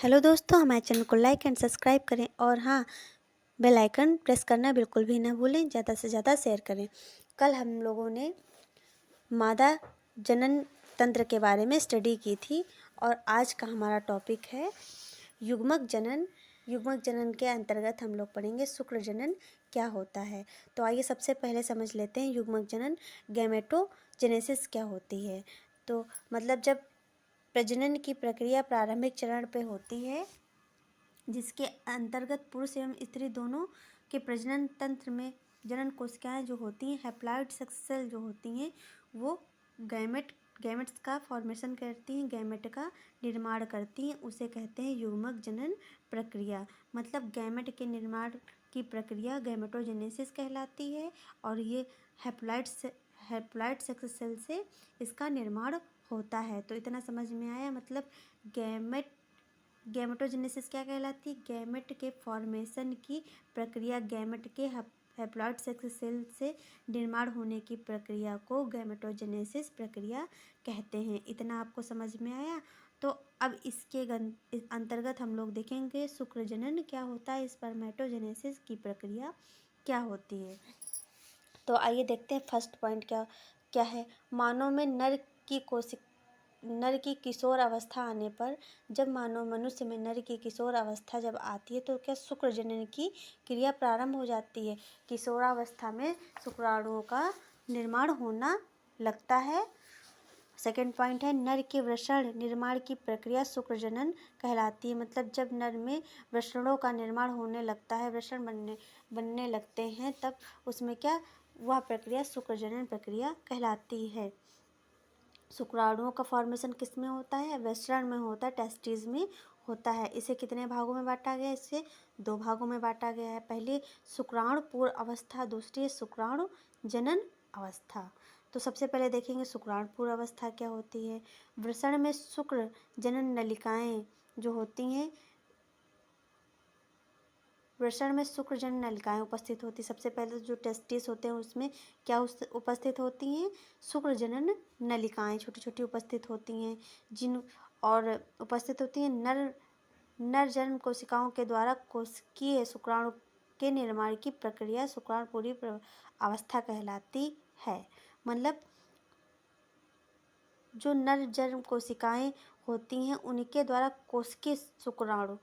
Hello दोस्तों, हमारे channel को लाइक एंड सब्सक्राइब करें और हाँ, बेल आइकन प्रेस करना बिल्कुल भी ना भूलें। ज़्यादा से ज़्यादा शेयर करें। कल हम लोगों ने मादा जनन तंत्र के बारे में स्टडी की थी और आज का हमारा टॉपिक है युग्मक जनन। युग्मक जनन के अंतर्गत हम लोग पढ़ेंगे शुक्र जनन क्या होता है। तो आइए सबसे पहले समझ लेते हैं युग्मक जनन गैमेटोजेनेसिस क्या होती है। तो मतलब जब प्रजनन की प्रक्रिया प्रारंभिक चरण पे होती है, जिसके अंतर्गत पुरुष एवं स्त्री दोनों के प्रजनन तंत्र में कोशिकाएं जो होती हैं, हैप्लॉइड सेक्स सेल जो होती हैं, वो गैमेट्स का फॉर्मेशन करती हैं, गैमेट का निर्माण करती हैं। उसे कहते हैं युग्मक जनन प्रक्रिया। मतलब गैमेट के निर्माण की प्रक्रिया गैमेटोजेनेसिस कहलाती है और ये हैप्लॉइड सेक्स सेल से इसका निर्माण होता है। तो इतना समझ में आया। मतलब गैमेटोजेनेसिस क्या कहलाती है? गैमेट के फॉर्मेशन की प्रक्रिया, गैमेट के हैप्लॉइड सेक्स सेल से निर्माण होने की प्रक्रिया को गैमेटोजेनेसिस प्रक्रिया कहते हैं। इतना आपको समझ में आया। तो अब इसके अंतर्गत हम लोग देखेंगे शुक्र जनन क्या होता है, स्पर्मेटोजेनेसिस की प्रक्रिया क्या होती है। तो आइए देखते हैं फर्स्ट पॉइंट क्या क्या है। मानव में नर की किशोर अवस्था आने पर, जब मानव मनुष्य में नर की किशोर अवस्था जब आती है तो क्या शुक्र जनन की क्रिया प्रारंभ हो जाती है। किशोरावस्था में शुक्राणुओं का निर्माण होना लगता है। सेकेंड पॉइंट है नर के वृषण निर्माण की प्रक्रिया शुक्र जनन कहलाती है। मतलब जब नर में वृषणों का निर्माण होने लगता है, वृषण बनने लगते हैं, तब उसमें क्या वह प्रक्रिया शुक्र जनन प्रक्रिया कहलाती है। शुक्राणुओं का फॉर्मेशन किस में होता है? वृषण में होता है, टेस्टिस में होता है। इसे कितने भागों में बांटा गया है? इसे 2 भागों में बांटा गया है। पहली शुक्राणु पूर्व अवस्था, दूसरी शुक्राणु जनन अवस्था। तो सबसे पहले देखेंगे शुक्राणु पूर्व अवस्था क्या होती है। वृषण में शुक्र जनन नलिकाएं जो होती हैं, वृषण में शुक्र जनन नलिकाएं उपस्थित होती। सबसे पहले जो टेस्टिस होते हैं उसमें क्या उपस्थित होती हैं? शुक्र जनन नलिकाएं छोटी छोटी उपस्थित होती हैं, जिन और उपस्थित होती हैं नर जन्म कोशिकाओं के द्वारा कोशिकीय शुक्राणु के निर्माण की प्रक्रिया शुक्राणु पूरी अवस्था कहलाती है। मतलब जो नर जन्म कोशिकाएं होती हैं उनके द्वारा कोशिकीय शुक्राणु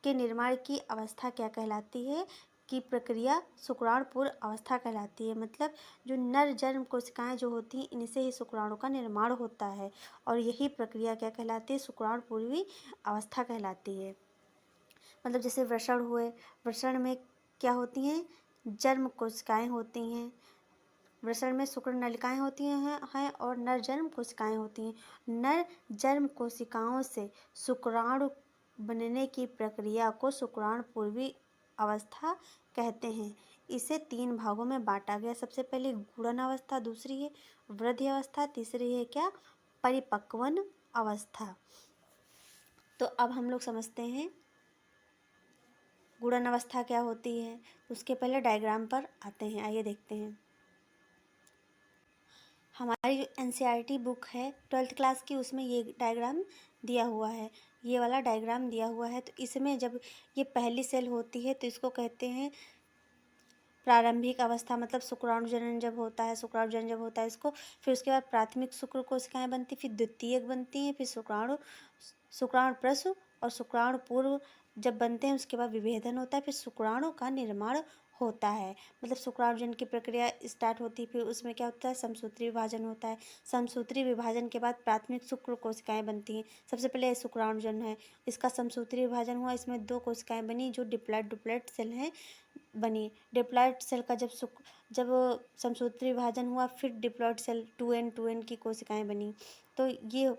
के निर्माण की अवस्था क्या कहलाती है? की प्रक्रिया शुक्राणु पूर्व अवस्था कहलाती है। मतलब जो नर जन्म कोशिकाएं जो होती हैं, इनसे ही शुक्राणु का निर्माण होता है और यही प्रक्रिया क्या कहलाती है? शुक्राणु पूर्वी अवस्था कहलाती है। मतलब जैसे वृषण हुए, वृषण में क्या होती हैं? जन्म कोशिकाएं होती हैं। वृषण में शुक्र नलिकाएं होती हैं और नर जन्म कोशिकाएं होती हैं। नर जन्म कोशिकाओं से शुक्राणु बनने की प्रक्रिया को शुक्राणु पूर्वी अवस्था कहते हैं। इसे 3 भागों में बांटा गया। सबसे पहले गुणन अवस्था, दूसरी है वृद्धि अवस्था, तीसरी है क्या? परिपक्वन अवस्था। तो अब हम लोग समझते हैं गुणन अवस्था क्या होती है। उसके पहले डायग्राम पर आते हैं। आइए देखते हैं। हमारी जो एनसीईआरटी बुक है 12th क्लास की, उसमें ये डायग्राम दिया हुआ है, ये वाला डायग्राम दिया हुआ है। तो इसमें जब ये पहली सेल होती है तो इसको कहते हैं प्रारंभिक अवस्था। मतलब शुक्राणु जनन जब होता है इसको, फिर उसके बाद प्राथमिक शुक्र कोशिकाएं बनती, फिर द्वितीयक बनती हैं, फिर शुक्राणु प्रसव और शुक्राणु पूर्व जब बनते हैं उसके बाद विभेदन होता है, फिर शुक्राणु का निर्माण होता है। मतलब शुक्राणु जनन की प्रक्रिया स्टार्ट होती है, फिर उसमें क्या होता है? समसूत्री विभाजन होता है। समसूत्री विभाजन के बाद प्राथमिक शुक्र कोशिकाएं बनती हैं। सबसे पहले शुक्राणु जनन है, इसका समसूत्री विभाजन हुआ, इसमें 2 कोशिकाएं बनी जो डिप्लॉइड सेल हैं बनी। डिप्लॉइड सेल का जब समसूत्री विभाजन हुआ, फिर डिप्लॉइड सेल 2n की कोशिकाएं बनी। तो ये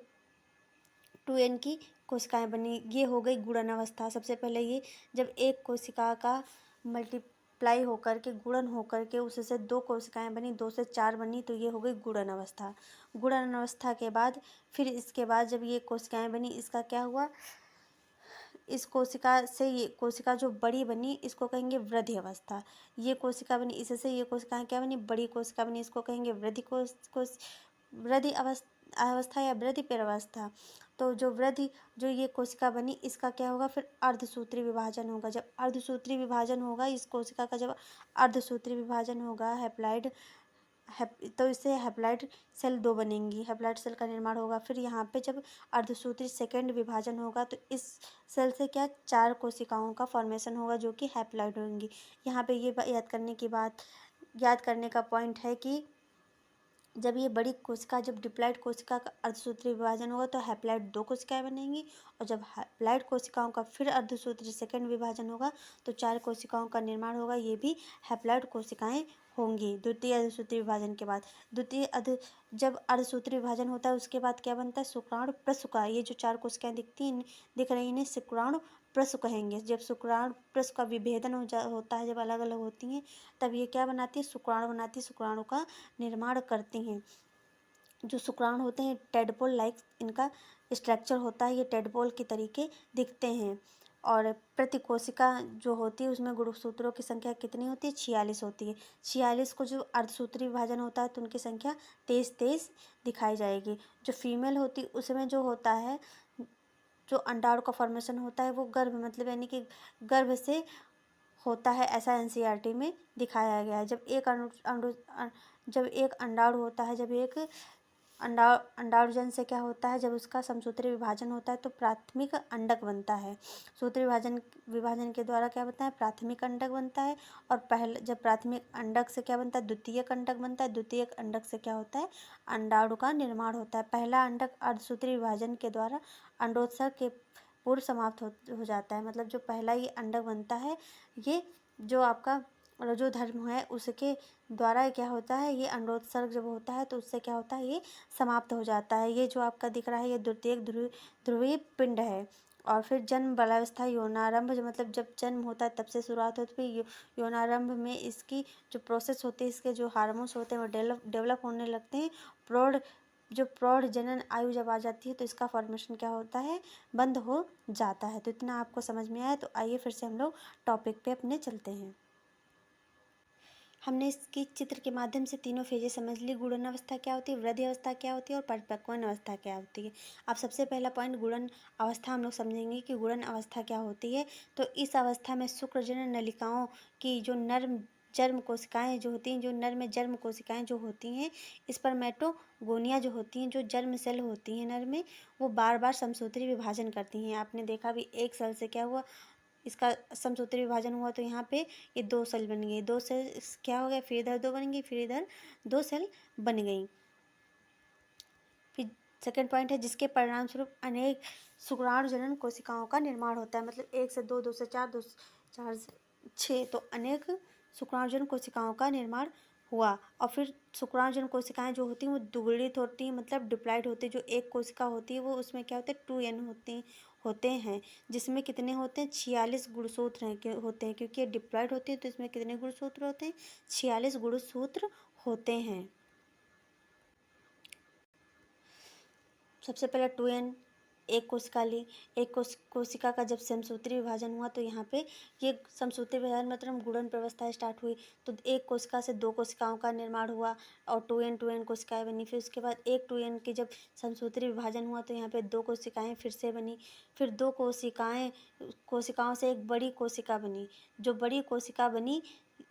2n की कोशिकाएं बनी, ये हो गई गुणन अवस्था। सबसे पहले ये जब एक कोशिका का मल्टीप्लाई होकर के गुणन होकर के उससे 2 कोशिकाएं बनी, 2 से 4 बनी, तो ये हो गई गुणन अवस्था। गुणन अवस्था के बाद फिर इसके बाद जब ये कोशिकाएं बनी, इसका क्या हुआ? इस कोशिका से ये कोशिका जो बड़ी बनी इसको कहेंगे वृद्धि अवस्था। ये कोशिका बनी, इससे ये कोशिकाएं क्या बनी? बड़ी कोशिका बनी, इसको कहेंगे वृद्धि अवस्था या वृद्धि पेरावस्था। तो जो वृद्धि जो ये कोशिका बनी इसका क्या होगा, फिर अर्धसूत्री विभाजन होगा। जब अर्धसूत्री विभाजन होगा इस कोशिका का, जब अर्धसूत्री विभाजन होगा तो इससे हैप्लॉइड सेल 2 बनेंगी, हैप्लॉइड सेल का निर्माण होगा। फिर यहाँ पे जब अर्धसूत्री सेकेंड विभाजन होगा तो इस सेल से क्या 4 कोशिकाओं का फॉर्मेशन होगा जो कि हैप्लॉइड होंगी। यहाँ पे ये याद करने का पॉइंट है कि जब ये बड़ी कोशिका, जब डिप्लॉइड कोशिका का अर्धसूत्री विभाजन होगा तो हैप्लॉइड 2 कोशिकाएं बनेंगी, और जब हैप्लॉइड कोशिकाओं का फिर अर्धसूत्री सेकेंड विभाजन होगा तो 4 कोशिकाओं का निर्माण होगा, ये भी हैप्लॉइड कोशिकाएं होंगी द्वितीय अर्धसूत्री विभाजन के बाद। जब अर्धसूत्री विभाजन होता है उसके बाद क्या बनता है, शुक्राणु प्रसुका। ये जो 4 कोशिकाएं दिख रही इन्हें शुक्राणु प्रसु कहेंगे। जब शुक्राणु प्रसु का विभेदन होता है, जब अलग अलग होती हैं तब ये क्या बनाती है, शुक्राणु बनाती है, शुक्राणु का निर्माण करती हैं। जो शुक्राणु होते हैं टेडपोल लाइक इनका स्ट्रक्चर होता है, ये टेडपोल के तरीके दिखते हैं। और प्रति कोशिका जो होती है उसमें गुणसूत्रों की संख्या कितनी होती है, 46 होती है। 46 को जो अर्धसूत्री विभाजन होता है तो उनकी संख्या 23 दिखाई जाएगी। जो फीमेल होती है उसमें जो होता है, जो अंडाणु का फॉर्मेशन होता है वो गर्भ मतलब यानी कि गर्भ से होता है, ऐसा एनसीईआरटी में दिखाया गया है। जब एक अंडाणु होता है, जब एक अंडाणुजन से क्या होता है, जब उसका समसूत्री विभाजन होता है तो प्राथमिक अंडक बनता है। सूत्री विभाजन के द्वारा क्या बनता है, प्राथमिक अंडक बनता है। और जब प्राथमिक अंडक से क्या बनता है, द्वितीयक अंडक बनता है। द्वितीयक अंडक से क्या होता है, अंडाणु का निर्माण होता है। पहला अंडक अर्धसूत्री विभाजन के द्वारा अंडोत्सर्ग के पूर्व समाप्त हो जाता है। मतलब जो पहला ये अंडक बनता है, ये जो आपका रजोधर्म है उसके द्वारा क्या होता है, ये अंडोत्सर्ग जब होता है तो उससे क्या होता है, ये समाप्त हो जाता है। ये जो आपका दिख रहा है ये द्वितीयक ध्रुवीय पिंड है। और फिर जन्म बालावस्था यौनारंभ, मतलब जब जन्म होता है तब से शुरुआत होती है। यौनारंभ में इसकी जो प्रोसेस होती है, इसके जो हार्मोन्स होते हैं वो डेवलप होने लगते हैं। प्रौढ़ जनन आयु जब आ जाती है तो इसका फॉर्मेशन क्या होता है, बंद हो जाता है। तो इतना आपको समझ में आया, तो आइए फिर से हम लोग टॉपिक पे अपने चलते हैं। हमने इसकी चित्र के माध्यम से तीनों फेजेस समझ ली। गुणन अवस्था क्या होती है, वृद्धि अवस्था क्या होती है और परिपक्वन अवस्था क्या होती है। अब सबसे पहला पॉइंट गुणन अवस्था हम लोग समझेंगे कि गुणन अवस्था क्या होती है। तो इस अवस्था में शुक्रजनन नलिकाओं की जो नर्म जर्म कोशिकाएं जो होती हैं, जो नर में जर्म कोशिकाएं जो होती हैं, स्पर्मेटोगोनिया जो होती हैं, जो जर्म सेल होती हैं नर में, वो बार बार समसूत्री विभाजन करती हैं। आपने देखा भी एक सेल से क्या हुआ, इसका समसूत्री विभाजन हुआ तो यहाँ पे ये 2 सेल बन गई। 2 सेल क्या हो गया, फिर इधर 2 बन गई, फिर इधर 2 सेल बन गई। फिर सेकेंड पॉइंट है जिसके परिणाम स्वरूप अनेक शुक्राणुजनन कोशिकाओं का निर्माण होता है। मतलब 1 से 2, 2 से 4, 2 से 4 से 6, तो अनेक शुक्राणुजनन कोशिकाओं का निर्माण हुआ। और फिर शुक्राणुजनन कोशिकाएं जो होती हैं वो द्विगुणित होती हैं, मतलब डिप्लॉइड होती है। जो एक कोशिका होती है वो उसमें क्या होते हैं, 2n होते हैं, जिसमें कितने होते हैं, 46 गुणसूत्र होते हैं। क्योंकि ये डिप्लॉइड होती है तो इसमें कितने गुणसूत्र होते हैं, 46 गुणसूत्र होते हैं। सबसे पहले 2n एक कोशिका ली। एक कोशिका का जब समसूत्री विभाजन हुआ तो यहाँ पे ये समसूत्री विभाजन मतलब गुणन व्यवस्था स्टार्ट हुई। तो एक कोशिका से 2 कोशिकाओं का निर्माण हुआ और 2n कोशिकाएं बनी। फिर उसके बाद एक 2n की जब समसूत्री विभाजन हुआ तो यहाँ पे 2 कोशिकाएं फिर से बनी। फिर 2 कोशिकाओं से एक बड़ी कोशिका बनी। जो बड़ी कोशिका बनी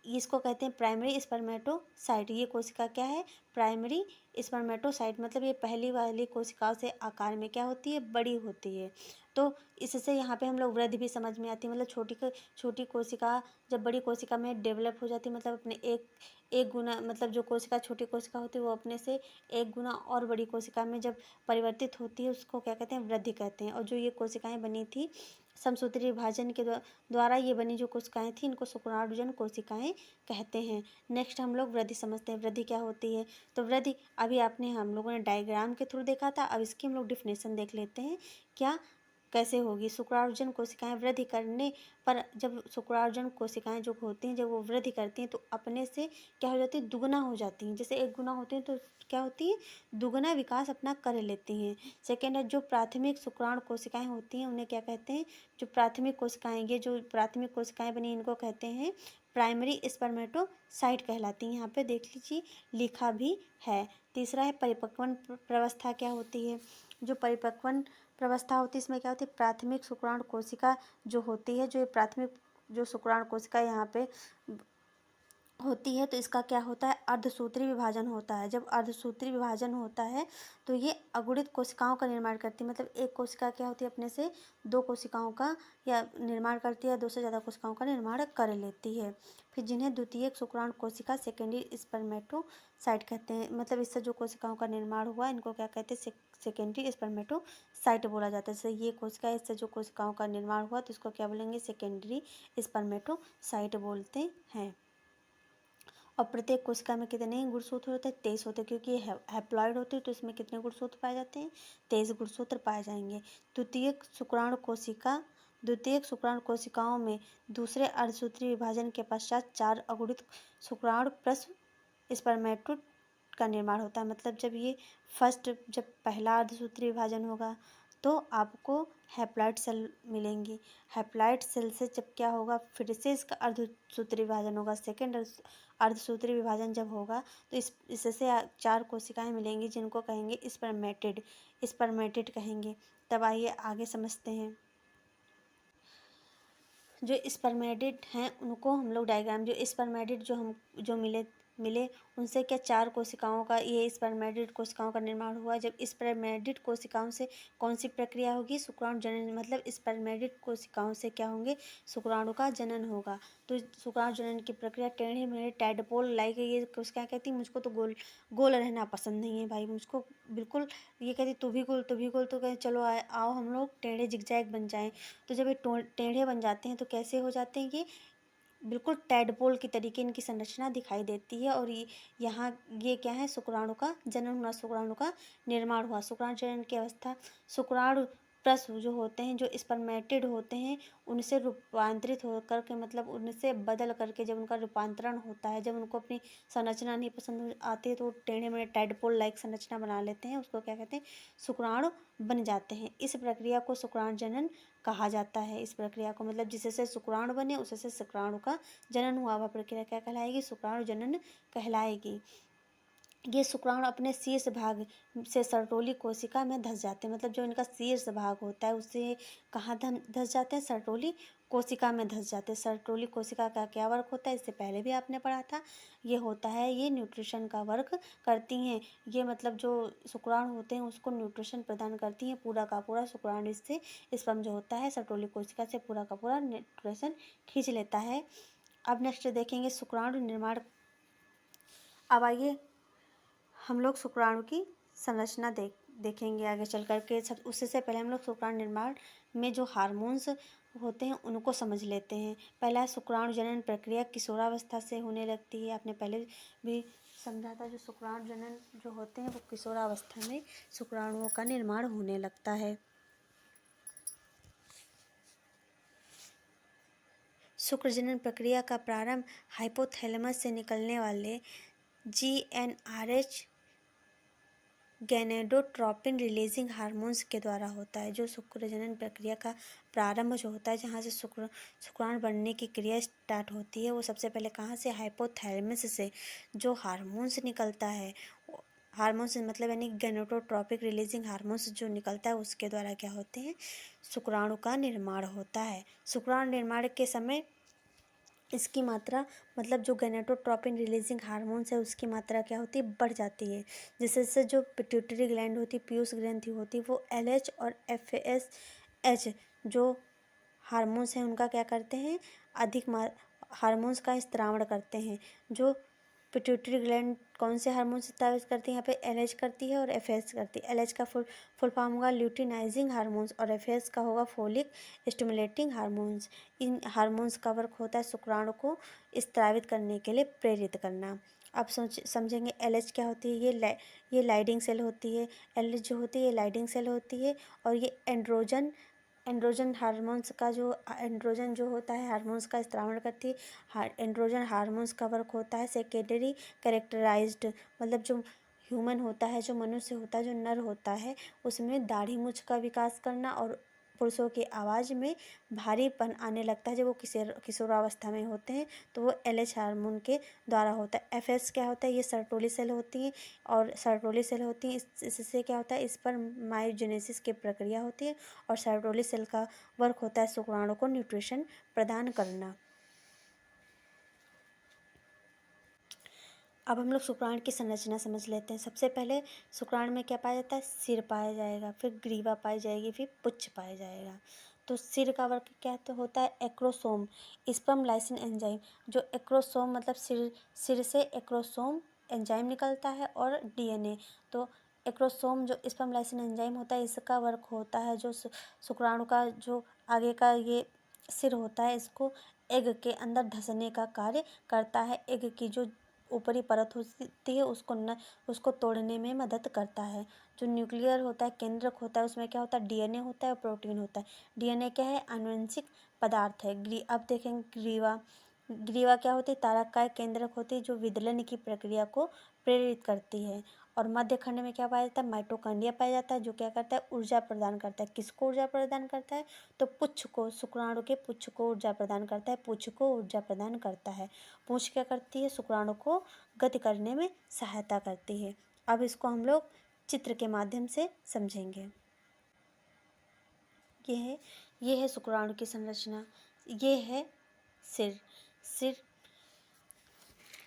इसको कहते हैं प्राइमरी स्पर्मेटोसाइट। ये कोशिका क्या है, प्राइमरी स्पर्मेटोसाइट। मतलब ये पहली वाली कोशिकाओं से आकार में क्या होती है, बड़ी होती है। तो इससे यहाँ पे हम लोग वृद्धि भी समझ में आती है। मतलब छोटी कोशिका जब बड़ी कोशिका में डेवलप हो जाती है, मतलब अपने एक गुना, मतलब जो कोशिका छोटी कोशिका होती है वो अपने से 1 गुना और बड़ी कोशिका में जब परिवर्तित होती है उसको क्या कहते हैं, वृद्धि कहते हैं। और जो ये कोशिकाएं बनी थी समसूत्री विभाजन के द्वारा ये बनी जो कोशिकाएं थी इनको शुक्राणुजन कोशिकाएं कहते हैं। नेक्स्ट हम लोग वृद्धि समझते हैं। वृद्धि क्या होती है, तो वृद्धि अभी हम लोगों ने डायग्राम के थ्रू देखा था। अब इसकी हम लोग डिफिनेशन देख लेते हैं क्या कैसे होगी। शुक्राणुजन कोशिकाएं वृद्धि करने पर, जब शुक्राणुजन कोशिकाएं जो होती हैं जब वो वृद्धि करती हैं तो अपने से क्या हो जाती है, दुगना हो जाती हैं। जैसे 1 गुना होती हैं तो क्या होती है, दुगना विकास अपना कर लेती हैं। सेकेंड है जो प्राथमिक शुक्राणु कोशिकाएं होती हैं उन्हें क्या कहते हैं, जो प्राथमिक कोशिकाएं, ये जो प्राथमिक कोशिकाएं बनी इनको कहते हैं प्राइमरी स्पर्मेटोसाइट कहलाती हैं। यहाँ पे देख लीजिए लिखा भी है। तीसरा है परिपक्वन प्रवस्था क्या होती है। जो परिपक्वन प्रवस्था होती है, इसमें क्या होती है, प्राथमिक शुक्राणु कोशिका जो होती है, जो ये प्राथमिक जो शुक्राणु कोशिका यहाँ पे होती है, तो इसका क्या होता है, अर्धसूत्री विभाजन होता है। जब अर्धसूत्री विभाजन होता है तो ये अगुणित कोशिकाओं का निर्माण करती है। मतलब एक कोशिका क्या होती है, अपने से दो कोशिकाओं का या निर्माण करती है, दो से ज़्यादा कोशिकाओं का निर्माण कर लेती है। फिर जिन्हें द्वितीयक शुक्राणु कोशिका, सेकेंडरी स्पर्मेटोसाइट कहते हैं। मतलब इससे जो कोशिकाओं का निर्माण हुआ, इनको क्या कहते हैं, सेकेंडरी स्पर्मेटोसाइट बोला जाता है। जैसे ये कोशिका, इससे जो कोशिकाओं का निर्माण हुआ तो इसको क्या बोलेंगे, सेकेंडरी स्पर्मेटोसाइट बोलते हैं। और प्रत्येक कोशिका में कितने गुणसूत्र होते हैं, 23 होते हैं, क्योंकि ये हैप्लॉइड होती है तो इसमें कितने गुणसूत्र पाए जाते हैं, 23 गुणसूत्र पाए जाएंगे। द्वितीयक शुक्राणु कोशिकाओं में दूसरे अर्धसूत्रीय विभाजन के पश्चात 4 अगुणित शुक्राणु प्रस्व स्पर्मेटोड का निर्माण होता है। मतलब जब पहला अर्धसूत्रीय विभाजन होगा तो आपको हैप्लॉइड सेल मिलेंगी। हैप्लॉइड सेल से जब क्या होगा, फिर से इसका अर्धसूत्रीय विभाजन होगा। सेकेंड अर्धसूत्रीय विभाजन जब होगा तो इससे 4 कोशिकाएं मिलेंगी, जिनको कहेंगे स्पर्मेटिड कहेंगे। तब आइए आगे समझते हैं। जो स्पर्मेटिड हैं उनको हम लोग डायग्राम, जो स्पर्मेटिड जो मिले उनसे क्या 4 कोशिकाओं का, ये स्पर्मेटिड कोशिकाओं का निर्माण हुआ। जब स्पर्मेटिड कोशिकाओं से कौन सी प्रक्रिया होगी, शुक्राणु जनन। मतलब स्पर्मेटिड कोशिकाओं से क्या होंगे, शुक्राणु का जनन होगा। तो शुक्राणु जनन की प्रक्रिया टेढ़े मेढ़े टैडपोल लाइक, ये कोशिकाएं कहती मुझको तो गोल रहना पसंद नहीं है भाई, मुझको बिल्कुल, ये कहती तू भी गोल तो कहें चलो आओ हम लोग टेढ़े जिगजैग बन जाएं। तो जब ये टेढ़े बन जाते हैं तो कैसे हो जाते हैं, ये बिल्कुल टैडपोल की तरीके इनकी संरचना दिखाई देती है। और यहाँ ये क्या है, शुक्राणु का जनन हुआ, शुक्राणु का निर्माण हुआ। शुक्राणु जनन की अवस्था, शुक्राणु प्रस्व जो होते हैं, जो स्पर्मेटिड होते हैं, उनसे रूपांतरित होकर के, मतलब उनसे बदल करके जब उनका रूपांतरण होता है, जब उनको अपनी संरचना नहीं पसंद आती है तो टेढ़े मेढ़े टैडपोल लाइक संरचना बना लेते हैं, उसको क्या कहते हैं, शुक्राणु बन जाते हैं। इस प्रक्रिया को शुक्राणु जनन कहा जाता है। इस प्रक्रिया को, मतलब जिससे शुक्राणु बने उससे शुक्राणु का जनन हुआ, वह प्रक्रिया क्या कहलाएगी, शुक्राणु जनन कहलाएगी। ये शुक्राणु अपने शीर्ष भाग से सर्टोली कोशिका में धंस जाते हैं। मतलब जो इनका शीर्ष भाग होता है उससे कहाँ धंस जाते हैं, सर्टोली कोशिका में धंस जाते हैं। सर्टोली कोशिका का क्या वर्क होता है, इससे पहले भी आपने पढ़ा था। ये होता है, ये न्यूट्रिशन का वर्क करती हैं। ये मतलब जो शुक्राणु होते हैं उसको न्यूट्रिशन प्रदान करती हैं। पूरा का पूरा शुक्राणु इससे स्पर्म जो होता है सर्टोली कोशिका से पूरा का पूरा न्यूट्रिशन खींच लेता है। अब नेक्स्ट देखेंगे शुक्राणु निर्माण। अब आइए हम लोग शुक्राणु की संरचना देखेंगे आगे चल करके। उससे पहले हम लोग शुक्राणु निर्माण में जो हार्मोन्स होते हैं उनको समझ लेते हैं। पहला शुक्राणु जनन प्रक्रिया किशोरावस्था से होने लगती है। आपने पहले भी समझा था, जो शुक्राणु जनन जो होते हैं वो किशोरावस्था में शुक्राणुओं का निर्माण होने लगता है। शुक्र जनन प्रक्रिया का प्रारंभ हाइपोथैलेमस से निकलने वाले GnRH गैनेडोट्रोपिन रिलीजिंग हार्मोन्स के द्वारा होता है। जो शुक्र जनन प्रक्रिया का प्रारंभ जो होता है, जहाँ से शुक्राणु बनने की क्रिया स्टार्ट होती है, वो सबसे पहले कहाँ से, हाइपोथैलेमस से जो हार्मोन्स निकलता है, हार्मोन्स मतलब यानी गैनेडोट्रोपिक रिलीजिंग हार्मोन्स जो निकलता है उसके द्वारा क्या होते हैं, शुक्राणु का निर्माण होता है। शुक्राणु निर्माण के समय इसकी मात्रा, मतलब जो गैनेटोट्रोपिन रिलीजिंग हार्मोन्स है उसकी मात्रा क्या होती है, बढ़ जाती है। जिससे जो पिट्यूटरी ग्लैंड होती है, पीयूष ग्रंथि होती है, वो LH और FSH जो हार्मोन्स हैं उनका क्या करते हैं, अधिक हार्मोन्स का स्त्रावण करते हैं। जो पिट्यूटरी ग्लैंड कौन से हार्मोन से स्रावित करती है, यहाँ पे LH करती है और FS करती है। LH का फुल फॉर्म होगा ल्यूटिनाइजिंग हार्मोन्स और FS का होगा फोलिक स्टिमुलेटिंग हार्मोन्स। इन हार्मोन्स का वर्क होता है शुक्राणु को स्रावित करने के लिए प्रेरित करना। अब समझेंगे LH क्या होती है। ये लाइडिंग सेल होती है। LH जो होती है ये लाइडिंग सेल होती है और ये एंड्रोजन हार्मोन्स का एंड्रोजन जो होता है हार्मोन्स का स्त्रावण करती है। एंड्रोजन हार्मोन्स का वर्क होता है सेकेंडरी कैरेक्टराइज्ड, मतलब जो ह्यूमन होता है, जो मनुष्य होता है, जो नर होता है, उसमें दाढ़ी मूंछ का विकास करना और पुरुषों की आवाज़ में भारीपन आने लगता है जब वो किशोरावस्था में होते हैं, तो वो LH हार्मोन के द्वारा होता है। FS क्या होता है, ये सर्टोली सेल होती हैं और सर्टोली सेल होती हैं, इससे क्या होता है, इस पर मायोजेनेसिस की प्रक्रिया होती है और सर्टोली सेल का वर्क होता है शुक्राणु को न्यूट्रिशन प्रदान करना। अब हम लोग शुक्राणु की संरचना समझ लेते हैं। सबसे पहले शुक्राणु में क्या पाया जाता है, सिर पाया जाएगा, फिर ग्रीवा पाई जाएगी, फिर पुच्छ पाया जाएगा। तो सिर का वर्क क्या तो होता है, एक्रोसोम, स्पर्म लाइसिन एंजाइम। जो एक्रोसोम मतलब सिर से एक्रोसोम एंजाइम निकलता है और DNA। तो एक्रोसोम जो स्पर्म लाइसिन एंजाइम होता है, इसका वर्क होता है जो शुक्राणु का जो आगे का ये सिर होता है, इसको एग के अंदर धंसने का कार्य करता है। एग की जो ऊपरी परत होती है उसको तोड़ने में मदद करता है। जो न्यूक्लियर होता है, केंद्रक होता है, उसमें क्या होता है, DNA होता है और प्रोटीन होता है। DNA क्या है, आनुवंशिक पदार्थ है। अब देखेंगे ग्रीवा क्या होती है, तारककाय केंद्रक होती है जो विदलन की प्रक्रिया को प्रेरित करती है। और मध्य खंड में क्या पाया जाता है, माइटोकॉन्ड्रिया पाया जाता है जो क्या करता है, ऊर्जा प्रदान करता है। किसको ऊर्जा प्रदान करता है, तो पुच्छ को, शुक्राणु के पुच्छ को ऊर्जा प्रदान करता है, पुच्छ को ऊर्जा प्रदान करता है। पूंछ क्या करती है, शुक्राणु को गति करने में सहायता करती है। अब इसको हम लोग चित्र के माध्यम से समझेंगे। ये है शुक्राणु की संरचना। ये है सिर,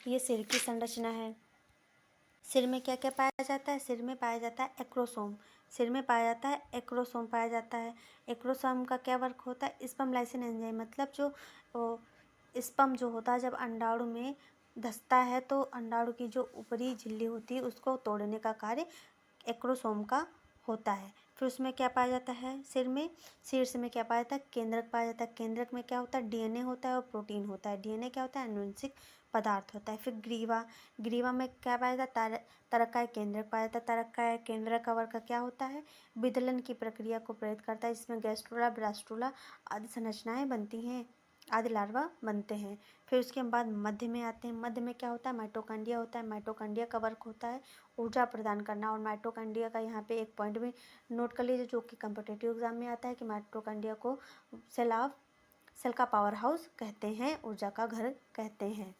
ये सिर की संरचना है। सिर में क्या क्या पाया जाता है, सिर में पाया जाता है एक्रोसोम। सिर में पाया जाता है एक्रोसोम पाया जाता है। एक्रोसोम का क्या वर्क होता है, स्पर्म लाइसिन एंजाइम, मतलब जो स्पर्म जो होता है जब अंडाणु में धंसता है तो अंडाणु की जो ऊपरी झिल्ली होती है उसको तोड़ने का कार्य एक्रोसोम का होता है। फिर उसमें क्या पाया जाता है, सिर में क्या पाया जाता है, केंद्रक पाया जाता है। केंद्रक में क्या होता है, DNA होता है और प्रोटीन होता है। DNA क्या होता है, आनुवंशिक पदार्थ होता है। फिर ग्रीवा में क्या पाया जाता है, तारककाय केंद्रक पाया जाता है। तारककाय केंद्रक का वर्क क्या होता है, विदलन की प्रक्रिया को प्रेरित करता है, जिसमें गैस्ट्रोला, ब्लास्टुला आदि संरचनाएं बनती हैं, आदि लार्वा बनते हैं। फिर उसके बाद मध्य में आते हैं। मध्य में क्या होता है, माइटोकॉन्ड्रिया होता है। माइटोकॉन्ड्रिया का वर्क होता है ऊर्जा प्रदान करना। और माइटोकॉन्ड्रिया का यहाँ पे एक पॉइंट भी नोट कर लीजिए जो कि कॉम्पिटिटिव एग्जाम में आता है कि माइटोकॉन्ड्रिया को सेल का पावर हाउस कहते हैं, ऊर्जा का घर कहते हैं।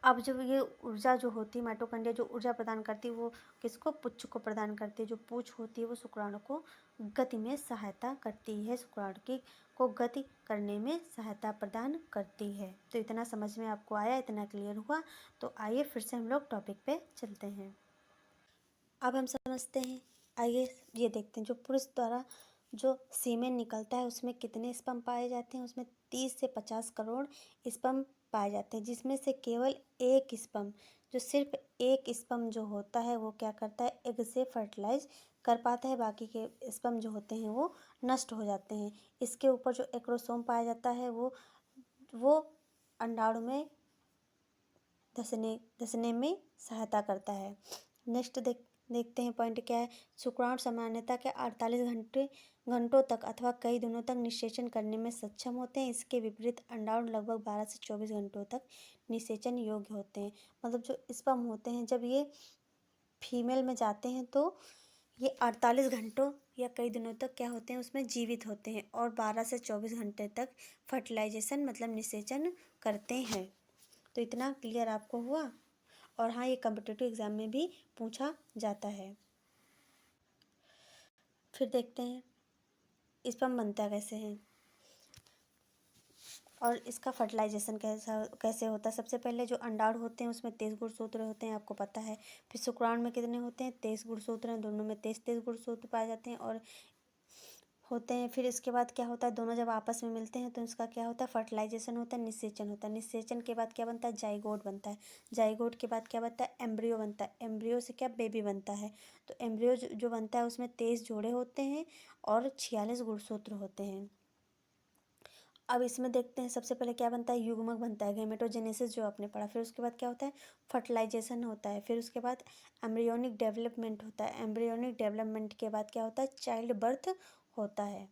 अब जब ये ऊर्जा जो होती है, माइटोकॉन्ड्रिया जो ऊर्जा प्रदान करती है वो किसको, पुच्छ को प्रदान करती है। जो पूंछ होती है वो शुक्राणु को गति में सहायता करती है, शुक्राणु को गति करने में सहायता प्रदान करती है। तो इतना समझ में आपको आया, इतना क्लियर हुआ। तो आइए फिर से हम लोग टॉपिक पे चलते हैं। अब हम समझते हैं, आइए ये देखते हैं। जो पुरुष द्वारा जो सीमेन निकलता है उसमें कितने स्पर्म पाए जाते हैं, उसमें 30 से 50 करोड़ स्पर्म पाए जाते हैं, जिसमें से केवल एक स्पर्म, जो सिर्फ एक स्पर्म जो होता है वो क्या करता है, एग से फर्टिलाइज कर पाता है। बाकी के स्पर्म जो होते हैं वो नष्ट हो जाते हैं। इसके ऊपर जो एक्रोसोम पाया जाता है वो अंडाणु में धंसने में सहायता करता है। नेक्स्ट देखते हैं पॉइंट क्या है। शुक्राणु सामान्यतः के 48 घंटों तक अथवा कई दिनों तक निषेचन करने में सक्षम होते हैं। इसके विपरीत अंडाणु लगभग 12 से 24 घंटों तक निषेचन योग्य होते हैं। मतलब जो स्पर्म होते हैं जब ये फीमेल में जाते हैं तो ये 48 घंटों या कई दिनों तक क्या होते हैं, उसमें जीवित होते हैं और 12 से 24 घंटे तक फर्टिलाइजेशन मतलब निषेचन करते हैं। तो इतना क्लियर आपको हुआ। और हाँ, ये कॉम्पिटिटिव एग्जाम में भी पूछा जाता है। फिर देखते हैं स्पर्म बनता कैसे है और इसका फर्टिलाइजेशन कैसे होता है। सबसे पहले जो अंडाणु होते हैं उसमें 23 गुणसूत्र होते हैं, आपको पता है। फिर शुक्राणु में कितने होते हैं, 23 गुणसूत्र हैं, दोनों में 23 गुणसूत्र पाए जाते हैं और होते हैं। फिर इसके बाद क्या होता है, दोनों जब आपस में मिलते हैं तो इसका क्या होता है, फर्टिलाइजेशन होता है, निषेचन होता है। निषेचन के बाद क्या बनता है, जाइगोट बनता है। जाइगोट के बाद क्या बनता है, एम्ब्रियो बनता है। एम्ब्रियो से क्या, बेबी बनता है। तो एम्ब्रियो जो बनता है उसमें 23 जोड़े होते हैं और 46 गुणसूत्र होते हैं। अब इसमें देखते हैं सबसे पहले क्या बनता है, युग्मक बनता है, गैमेटोजेनेसिस जो आपने पढ़ा। फिर उसके बाद क्या होता है, फर्टिलाइजेशन होता है। फिर उसके बाद एम्ब्रियोनिक डेवलपमेंट होता है। एम्ब्रियोनिक डेवलपमेंट के बाद क्या होता है, चाइल्ड बर्थ होता है।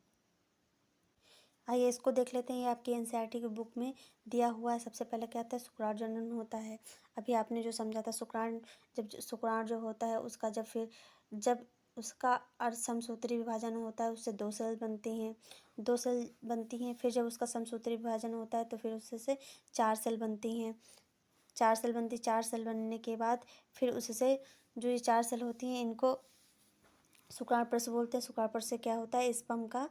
आइए इसको देख लेते हैं। ये आपकी NCERT की बुक में दिया हुआ है। सबसे पहले क्या होता है, शुक्राणु जनन होता है। अभी आपने जो समझा था, शुक्राणु जो होता है उसका जब उसका अर्धसमसूत्री विभाजन होता है, उससे 2 सेल बनती हैं, 2 सेल बनती हैं। फिर जब उसका समसूत्री विभाजन होता है तो फिर उससे 4 सेल बनती हैं, 4 सेल बनती, 4 सेल बनने के बाद फिर उससे जो ये 4 सेल होती हैं इनको शुक्राणुप्रस्थ बोलते हैं। शुक्राणुप्रस्थ से क्या होता है, स्पर्म का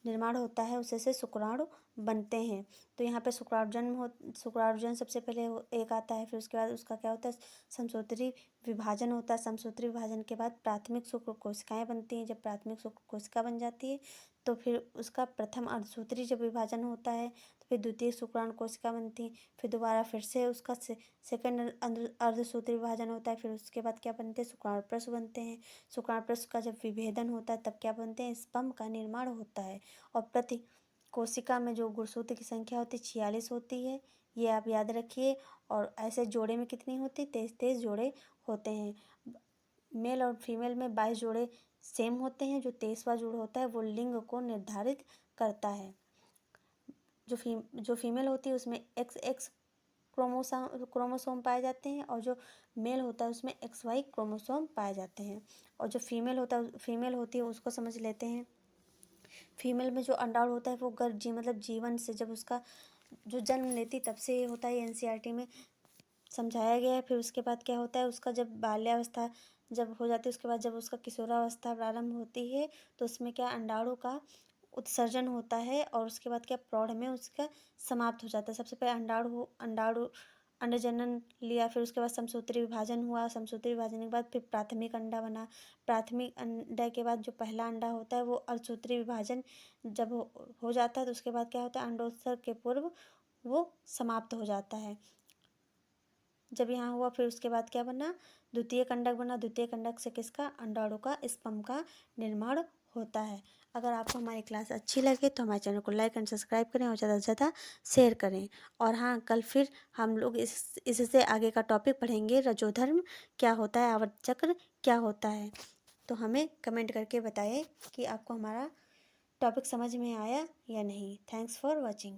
निर्माण होता है, उससे से शुक्राणु बनते हैं। तो यहाँ पे शुक्राणुजन्म सबसे पहले एक आता है। फिर उसके बाद उसका क्या होता है, समसूत्री विभाजन होता है। समसूत्री विभाजन के बाद प्राथमिक शुक्र कोशिकाएं बनती हैं। जब प्राथमिक शुक्र कोशिका बन जाती है तो फिर उसका प्रथम अर्धसूत्री जब विभाजन होता है तो फिर द्वितीय शुक्राणु कोशिका बनती है। फिर दोबारा फिर से उसका सेकंड अर्धसूत्री विभाजन होता है। फिर उसके बाद क्या बनते हैं, शुक्राणुप्रस्थ बनते हैं। शुक्राणुप्रस्थ का जब विभेदन होता है तब क्या बनते हैं, स्पर्म का निर्माण होता है। और प्रति कोशिका में जो गुणसूत्र की संख्या होती है 46 होती है, ये आप याद रखिए। और ऐसे जोड़े में कितनी होती है, 23 जोड़े होते हैं। मेल और फीमेल में 22 जोड़े सेम होते हैं। जो 23वां जोड़ होता है वो लिंग को निर्धारित करता है। जो फीमेल होती है उसमें XX क्रोमोसोम पाए जाते हैं और जो मेल होता है उसमें XY क्रोमोसोम पाए जाते हैं। और जो फीमेल होती है उसको समझ लेते हैं। फीमेल में जो अंडाणु होता है वो मतलब जीवन से जब उसका जो जन्म लेती तब से होता है, NCERT में समझाया गया है। फिर उसके बाद क्या होता है, उसका जब बाल्यावस्था जब हो जाती है उसके बाद जब उसका किशोरावस्था प्रारंभ होती है तो उसमें क्या अंडाणु का उत्सर्जन होता है और उसके बाद क्या प्रौढ़ में उसका समाप्त हो जाता है। सबसे पहले अंडाणु अंडजनन लिया, फिर उसके बाद समसूत्री विभाजन हुआ, समसूत्री विभाजन के बाद फिर प्राथमिक अंडा बना। प्राथमिक अंडा के बाद जो पहला अंडा होता है वो अर्धसूत्री विभाजन जब हो जाता है तो उसके बाद क्या होता है, अंडोत्सर्ग के पूर्व वो समाप्त हो जाता है। जब यहाँ हुआ फिर उसके बाद क्या बना, द्वितीय कंडक बना। द्वितीय कंडक से किसका, अंडाणु का, स्पर्म का निर्माण होता है। अगर आपको हमारी क्लास अच्छी लगे तो हमारे चैनल को लाइक एंड सब्सक्राइब करें और ज़्यादा से ज़्यादा शेयर करें। और हाँ, कल फिर हम लोग इससे आगे का टॉपिक पढ़ेंगे, रजोधर्म क्या होता है, आवर्त चक्र क्या होता है। तो हमें कमेंट करके बताइए कि आपको हमारा टॉपिक समझ में आया या नहीं। Thanks for watching.